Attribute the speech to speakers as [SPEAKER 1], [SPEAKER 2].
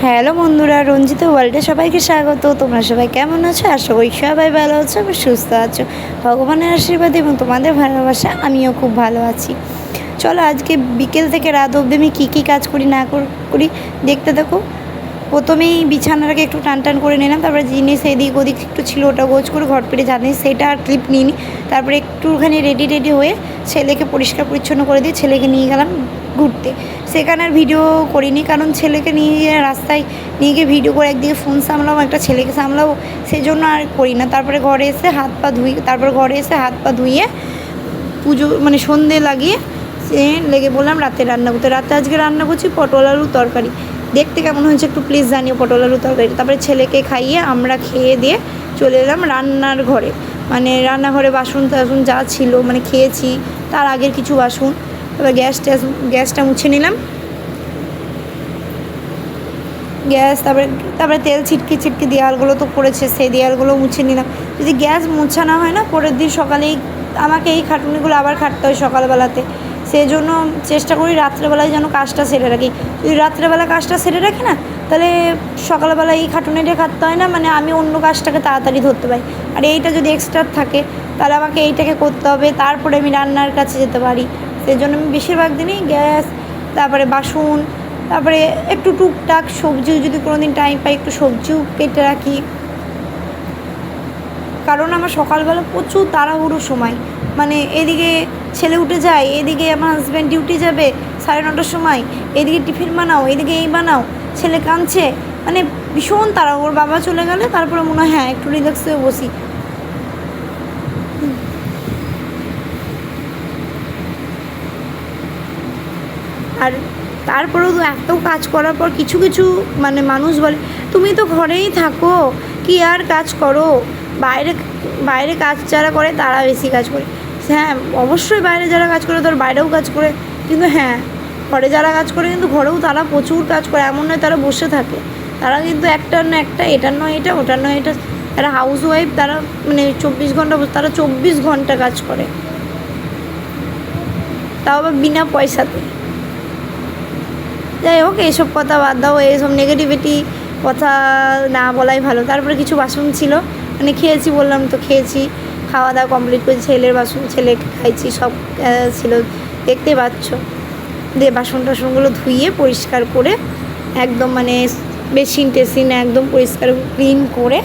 [SPEAKER 1] Hello বন্ধুরা, রঞ্জিত ওয়ার্ল্ডে সবাইকে স্বাগত। তোমরা সবাই কেমন আছো? আশা করি সবাই ভালো আছো এবং সুস্থ আছো। ভগবানের আশীর্বাদ এবং তোমাদের ভালোবাসা আমিও খুব ভালো আছি। চলো আজকে বিকেল থেকে রাত অবধি আমি কী কাজ করি না করি দেখতে দেখো। প্রথমেই বিছানাটাকে একটু টান করে নিলাম, তারপরে জিনিস এদিক ওদিক একটু ছিল ওটা গোছ করে ঘর পেটে জানিস সেটা আর ক্লিপ নিইনি। তারপরে একটুখানি রেডি হয়ে ছেলেকে পরিষ্কার পরিচ্ছন্ন করে দিয়ে ছেলেকে নিয়ে গেলাম ঘুরতে। সেখানে আর ভিডিও করিনি, কারণ ছেলেকে নিয়ে রাস্তায় নিয়ে গিয়ে ভিডিও করে একদিকে ফোন সামলাবো, একটা ছেলেকে সামলাবো, সেই জন্য আর করি না। তারপরে ঘরে এসে হাত পা ধুইয়ে পুজো মানে সন্ধে লাগিয়ে সে লেগে বললাম রাতে রান্না করতে। রাতে আজকে রান্না করছি পটল আলুর তরকারি। দেখতে কেমন হয়েছে একটু প্লিজ জানিও পটল আলুর তরকারি। তারপরে ছেলেকে খাইয়ে আমরা খেয়ে দিয়ে চলে এলাম রান্নার ঘরে, মানে রান্নাঘরে বাসন টাসন যা ছিল মানে খেয়েছি তার আগের কিছু বাসন। তারপরে গ্যাসটা মুছে নিলাম, তারপরে তেল ছিটকে দেওয়ালগুলো তো পড়েছে, সেই দেওয়ালগুলো মুছে নিলাম। যদি গ্যাস মোছা না হয় না, পরের দিন সকালেই আমাকে এই খাটুনিগুলো আবার খাটতে হয় সকালবেলাতে। সেই জন্য চেষ্টা করি রাত্রেবেলায় যেন কাজটা সেরে রাখি। যদি রাত্রেবেলা কাজটা সেরে রাখি না, তাহলে সকালবেলা এই খাটুনিটা খাটতে হয় না, মানে আমি অন্য কাজটাকে তাড়াতাড়ি ধরতে পারি। আর এইটা যদি এক্সট্রা থাকে তাহলে আমাকে এইটাকে করতে হবে, তারপরে আমি রান্নার কাছে যেতে পারি। সেই জন্য আমি বেশিরভাগ দিনই গ্যাস, তারপরে বাসন, তারপরে একটু টুকটাক সবজিও যদি কোনো দিন টাইম পাই একটু সবজিও কেটে রাখি। কারণ আমার সকালবেলা প্রচুর তাড়াহুড়োর সময়, মানে এদিকে ছেলে উঠে যায়, এদিকে আমার হাজব্যান্ড ডিউটি যাবে 9:30টার সময়, এদিকে টিফিন বানাও, এদিকে এই বানাও, ছেলে কাঁদছে, মানে ভীষণ তাড়াহুড়ো। বাবা চলে গেলে তারপরে মনে হয় হ্যাঁ একটু রিল্যাক্স হয়ে বসি। আর তারপরেও তো এত কাজ করার পর কিছু মানে মানুষ বলে তুমি তো ঘরেই থাকো, কি আর কাজ করো, বাইরে কাজ যারা করে তারা বেশি কাজ করে। হ্যাঁ অবশ্যই বাইরে যারা কাজ করে তারা বাইরেও কাজ করে, কিন্তু হ্যাঁ ঘরে যারা কাজ করে কিন্তু ঘরেও তারা প্রচুর কাজ করে, এমন নয় তারা বসে থাকে। তারা কিন্তু একটার না একটা, এটার নয় এটা, ওটার নয় এটা। তারা হাউস ওয়াইফ, তারা মানে 24 ঘন্টা, তারা 24 ঘন্টা কাজ করে, তাও আবার বিনা পয়সাতে। যাই হোক এইসব কথা বাদ দাও, এইসব নেগেটিভিটি কথা না বলাই ভালো। তারপরে কিছু বাসন ছিল, মানে খেয়েছি বললাম তো, খেয়েছি, খাওয়া দাওয়া কমপ্লিট করেছি, ছেলের বাসন ছেলেকে খাইছি, সব ছিল দেখতে পাচ্ছ। দিয়ে বাসন টাসনগুলো ধুইয়ে পরিষ্কার করে একদম মানে বেসিন টেসিন একদম পরিষ্কার ক্লিন করে